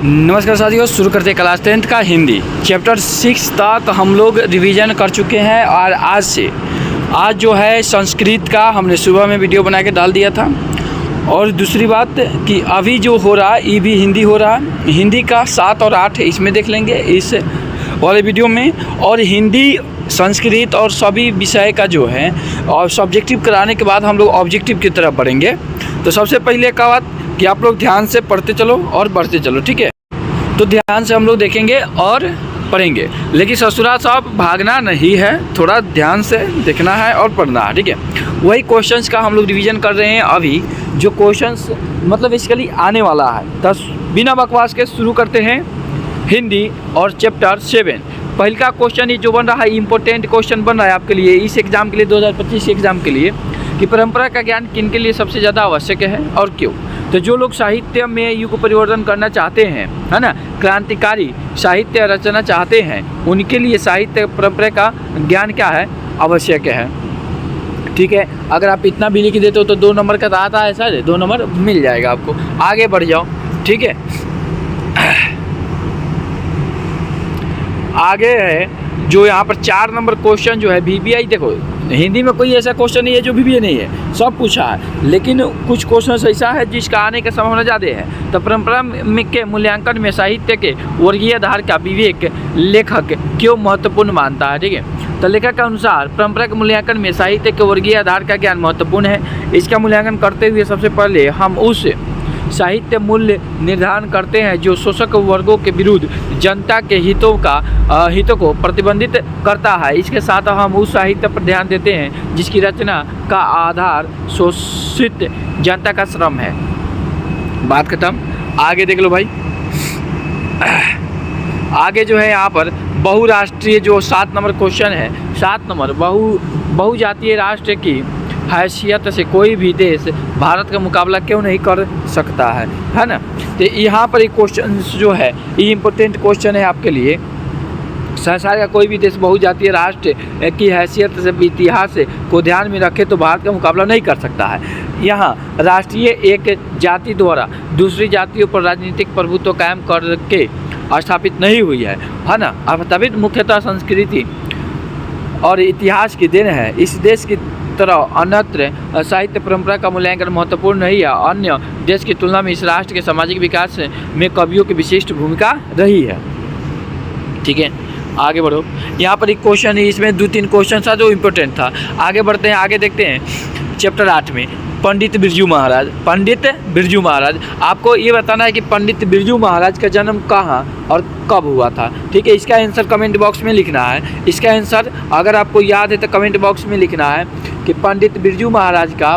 नमस्कार साथियों, शुरू करते हैं क्लास 10th का हिंदी चैप्टर 6 तक हम लोग रिवीजन कर चुके हैं। और आज जो है संस्कृत का हमने सुबह में वीडियो बना के डाल दिया था। और दूसरी बात कि अभी जो हो रहा है ये भी हिंदी हो रहा है। हिंदी का 7 और 8 इसमें देख लेंगे इस वाले वीडियो में। और हिंदी, संस्कृत और सभी विषय का जो है और सब्जेक्टिव कराने के बाद हम लोग ऑब्जेक्टिव की तरफ बढ़ेंगे। तो सबसे पहले का बात कि आप लोग ध्यान से पढ़ते चलो और बढ़ते चलो, ठीक है। तो ध्यान से हम लोग देखेंगे और पढ़ेंगे, लेकिन ससुरा साहब भागना नहीं है, थोड़ा ध्यान से देखना है और पढ़ना है, ठीक है। वही क्वेश्चंस का हम लोग रिवीजन कर रहे हैं अभी, जो क्वेश्चंस मतलब इसके आने वाला है। तो बिना बकवास के शुरू करते हैं हिंदी और चैप्टर 7। पहला क्वेश्चन ये जो बन रहा है इम्पोर्टेंट क्वेश्चन बन रहा है आपके लिए इस एग्ज़ाम के लिए, 2025 एग्ज़ाम के लिए, कि परंपरा का ज्ञान किन के लिए सबसे ज़्यादा आवश्यक है और क्यों। तो जो लोग साहित्य में युग परिवर्तन करना चाहते हैं, है ना, क्रांतिकारी साहित्य रचना चाहते हैं, उनके लिए साहित्य परंपरा का ज्ञान क्या है, आवश्यक है, ठीक है। अगर आप इतना भी लिख देते हो तो 2 नंबर का आता है सर, 2 नंबर मिल जाएगा आपको। आगे बढ़ जाओ, ठीक है। आगे है जो यहाँ पर 4 नंबर क्वेश्चन जो है VBI। देखो हिंदी में कोई ऐसा क्वेश्चन नहीं है जो VBI नहीं है, सब पूछा है, लेकिन कुछ क्वेश्चन ऐसा है जिसका आने का संभावना ज़्यादा है। तो परंपरा के मूल्यांकन में साहित्य के वर्गीय आधार का विवेक लेखक क्यों महत्वपूर्ण मानता है, ठीक है। तो लेखक के अनुसार परंपरा के मूल्यांकन में साहित्य के वर्गीय आधार का ज्ञान महत्वपूर्ण है। इसका मूल्यांकन करते हुए सबसे पहले हम उस साहित्य मूल्य निर्धारण करते हैं जो शोषक वर्गों के विरुद्ध जनता के हितों को प्रतिबंधित करता है। इसके साथ हम उस साहित्य पर ध्यान देते हैं जिसकी रचना का आधार शोषित जनता का श्रम है। बात खत्म। आगे देख लो भाई। आगे जो है यहाँ पर बहुराष्ट्रीय जो 7 नंबर क्वेश्चन है, 7 नंबर बहुजातीय राष्ट्र की हैसियत से कोई भी देश भारत का मुकाबला क्यों नहीं कर सकता है ना। तो यहाँ पर एक क्वेश्चन जो है ये इम्पोर्टेंट क्वेश्चन है आपके लिए। संसार का कोई भी देश बहुजातीय राष्ट्र की हैसियत से इतिहास को ध्यान में रखे तो भारत का मुकाबला नहीं कर सकता है। यहाँ राष्ट्रीय एक जाति द्वारा दूसरी जातियों पर राजनीतिक प्रभुत्व कायम करके स्थापित नहीं हुई है ना। अब तभी मुख्यतः संस्कृति और इतिहास की देन है। इस देश की तरह अन्यत्र साहित्य परंपरा का मूल्यांकन महत्वपूर्ण नहीं है। अन्य देश की तुलना में इस राष्ट्र के सामाजिक विकास में कवियों की विशिष्ट भूमिका रही है, ठीक है। आगे बढ़ो। यहाँ पर एक क्वेश्चन है, इसमें 2-3 क्वेश्चन था जो इम्पोर्टेंट था। आगे बढ़ते हैं, आगे देखते हैं चैप्टर 8 में पंडित बिरजू महाराज। पंडित बिरजू महाराज, आपको ये बताना है कि पंडित बिरजू महाराज का जन्म कहाँ और कब हुआ था, ठीक है। इसका आंसर कमेंट बॉक्स में लिखना है। इसका आंसर अगर आपको याद है तो कमेंट बॉक्स में लिखना है कि पंडित बिरजू महाराज का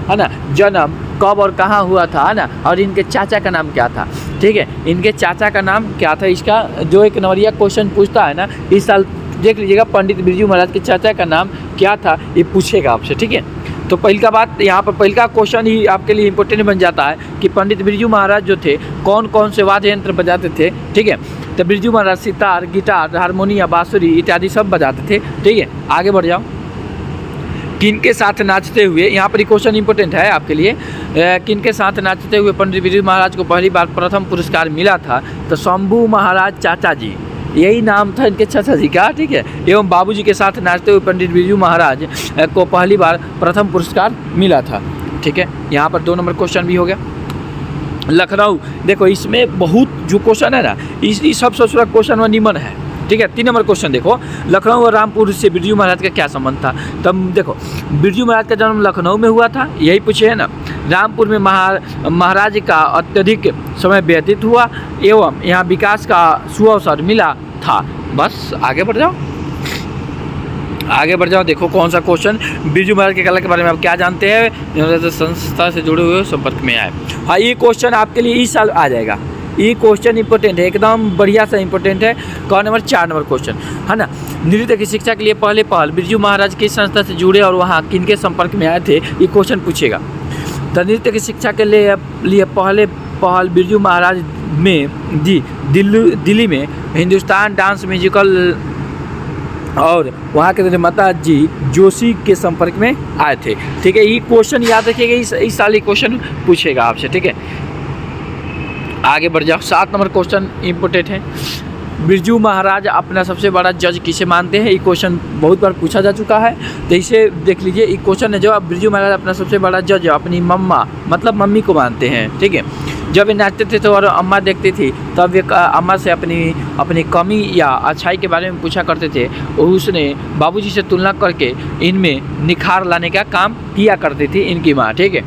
है ना जन्म कब और कहाँ हुआ था, है ना। और इनके चाचा का नाम क्या था, ठीक है। इनके चाचा का नाम क्या था, इसका जो एक नंबरिया क्वेश्चन पूछता है ना इस साल, देख लीजिएगा पंडित बिरजू महाराज के चाचा का नाम क्या था, ये पूछेगा आपसे, ठीक है। तो पहला बात यहाँ पर पहला क्वेश्चन ही आपके लिए इम्पोर्टेंट बन जाता है कि पंडित बिरजू महाराज जो थे कौन कौन से वाद्य यंत्र बजाते थे, ठीक है। तो बिरजू महाराज सितार, गिटार, हारमोनियम, बांसुरी इत्यादि सब बजाते थे, ठीक है। आगे बढ़ जाओ। किन के साथ नाचते हुए, यहाँ पर क्वेश्चन इंपॉर्टेंट है आपके लिए, किन के साथ नाचते हुए पंडित बिरजू महाराज को पहली बार प्रथम पुरस्कार मिला था। तो शंभू महाराज चाचा जी, यही नाम था इनके चाचा जी का, ठीक है। एवं बाबूजी के साथ नाचते हुए पंडित बिरजू महाराज को पहली बार प्रथम पुरस्कार मिला था, ठीक है। यहाँ पर 2 नंबर क्वेश्चन भी हो गया। लखनऊ, देखो इसमें बहुत जो क्वेश्चन है ना इस सब ससुरा क्वेश्चन में निमन है, ठीक है। 3 नंबर क्वेश्चन देखो, लखनऊ और रामपुर से बिरजू महाराज का क्या संबंध था। तब देखो बिरजू महाराज का जन्म लखनऊ में हुआ था, यही पूछे है ना। रामपुर में महाराज का अत्यधिक समय व्यतीत हुआ एवं यहाँ विकास का सुअवसर मिला था। बस आगे बढ़ जाओ, आगे बढ़ जाओ। देखो कौन सा क्वेश्चन, बिरजू महाराज की कला के बारे में आप क्या जानते हैं, संस्था से जुड़े हुए संपर्क में आए। हाँ, ये क्वेश्चन आपके लिए इस साल आ जाएगा। ये क्वेश्चन इंपॉर्टेंट है, एकदम बढ़िया सा इंपॉर्टेंट है। कौन नंबर 4 नंबर क्वेश्चन, है ना। नृत्य की शिक्षा के लिए पहल बिरजू महाराज किस संस्था से जुड़े और वहाँ किनके संपर्क में आए थे, ये क्वेश्चन पूछेगा। तो नृत्य की शिक्षा के लिए पहल बिरजू महाराज में दिल्ली में हिंदुस्तान डांस म्यूजिकल और वहाँ के निर्माता जी जोशी के संपर्क में आए थे। ठीक है, ये क्वेश्चन याद रखिएगा, इस साल ये क्वेश्चन पूछेगा आपसे। ठीक है, आगे बढ़ जाओ। 7 नंबर क्वेश्चन इम्पोर्टेंट है। बिरजू महाराज अपना सबसे बड़ा जज किसे मानते हैं? ये क्वेश्चन बहुत बार पूछा जा चुका है, तो इसे देख लीजिए। ये क्वेश्चन है जो बिरजू महाराज अपना सबसे बड़ा जज अपनी मम्मा मतलब मम्मी को मानते हैं। ठीक है, जब वे नाचते थे तो और अम्मा देखती थी तब वे अम्मा से अपनी कमी या अच्छाई के बारे में पूछा करते थे। उसने बाबूजी से तुलना करके इनमें निखार लाने का काम किया करती थी इनकी माँ। ठीक है,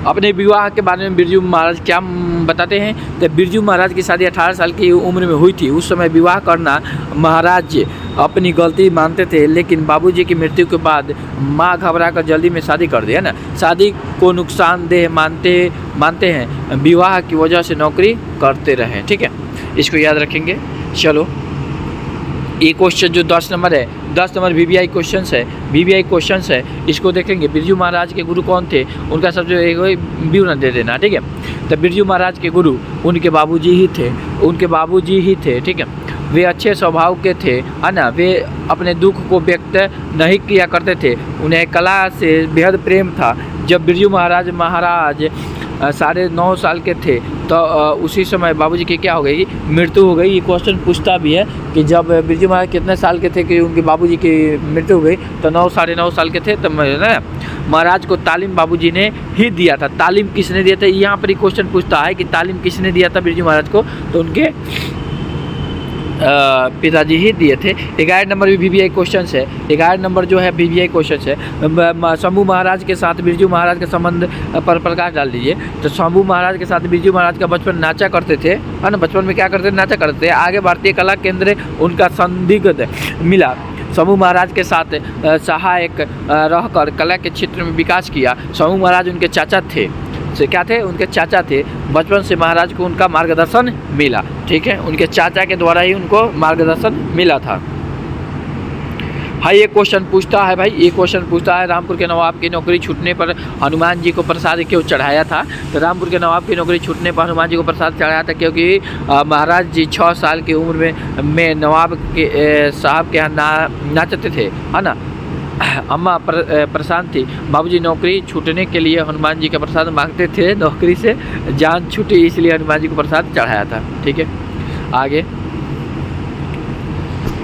अपने विवाह के बारे में बिरजू महाराज क्या बताते हैं? तो बिरजू महाराज की शादी 18 साल की उम्र में हुई थी। उस समय विवाह करना महाराज अपनी गलती मानते थे, लेकिन बाबूजी की मृत्यु के बाद माँ घबराकर जल्दी में शादी कर दी, है ना। शादी को नुकसानदेह मानते हैं, विवाह की वजह से नौकरी करते रहे। ठीक है, इसको याद रखेंगे। चलो, ये क्वेश्चन जो 10 नंबर है, 10 नंबर VBI क्वेश्चंस है, इसको देखेंगे। बिरजू महाराज के गुरु कौन थे? उनका सबसे एक विवरण दे देना। ठीक है, तो बिरजू महाराज के गुरु उनके बाबूजी ही थे। ठीक है, वे अच्छे स्वभाव के थे, है ना। वे अपने दुख को व्यक्त नहीं किया करते थे, उन्हें कला से बेहद प्रेम था। जब बिरजू महाराज 9.5 साल के थे तो उसी समय बाबूजी की क्या हो गई? मृत्यु हो गई। ये क्वेश्चन पूछता भी है कि जब बिरजू महाराज कितने साल के थे कि उनके बाबूजी की मृत्यु हो गई? तो 9-9.5 साल के थे। तो महाराज को तालीम बाबूजी ने ही दिया था। तालीम किसने दिया था? यहाँ पर ये क्वेश्चन पूछता है कि तालीम किसने दिया था बिरजू महाराज को? तो उनके पिताजी ही दिए थे। 11 नंबर भी VBI क्वेश्चन है। 11 नंबर जो है VBI क्वेश्चन है। शंभू महाराज के साथ बिरजू महाराज के संबंध पर प्रकाश डाल दीजिए। तो शंभू महाराज के साथ बिरजू महाराज का बचपन नाचा करते थे, है ना। बचपन में क्या करते थे? नाचा करते थे। आगे भारतीय कला केंद्र उनका संदिग्ध मिला। शंभू महाराज के साथ सहायक रहकर कला के क्षेत्र में विकास किया। शंभू महाराज उनके चाचा थे। से क्या थे? उनके चाचा थे। बचपन से महाराज को उनका मार्गदर्शन मिला। ठीक है, उनके चाचा के द्वारा ही उनको मार्गदर्शन मिला था। हाँ, ये क्वेश्चन पूछता है भाई, ये क्वेश्चन पूछता है रामपुर के नवाब की नौकरी छूटने पर हनुमान जी को प्रसाद क्यों चढ़ाया था? तो रामपुर के नवाब की नौकरी छूटने पर हनुमान जी को प्रसाद चढ़ाया था क्योंकि महाराज जी 6 साल की उम्र में नवाब के साहब के यहाँ नाचते थे, है ना। अम्मा परेशान थी। बाबूजी नौकरी छूटने के लिए हनुमान जी का प्रसाद मांगते थे। नौकरी से जान छूटी इसलिए हनुमान जी को प्रसाद चढ़ाया था। ठीक है, आगे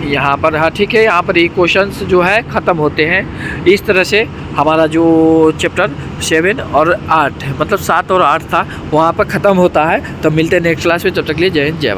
यहाँ पर, हाँ ठीक है, यहाँ पर ये क्वेश्चंस जो है ख़त्म होते हैं। इस तरह से हमारा जो चैप्टर 7 और 8 मतलब 7 और 8 था वहाँ पर ख़त्म होता है। तो मिलते हैं नेक्स्ट क्लास में, तब तक के लिए जय हिंद जय भारत।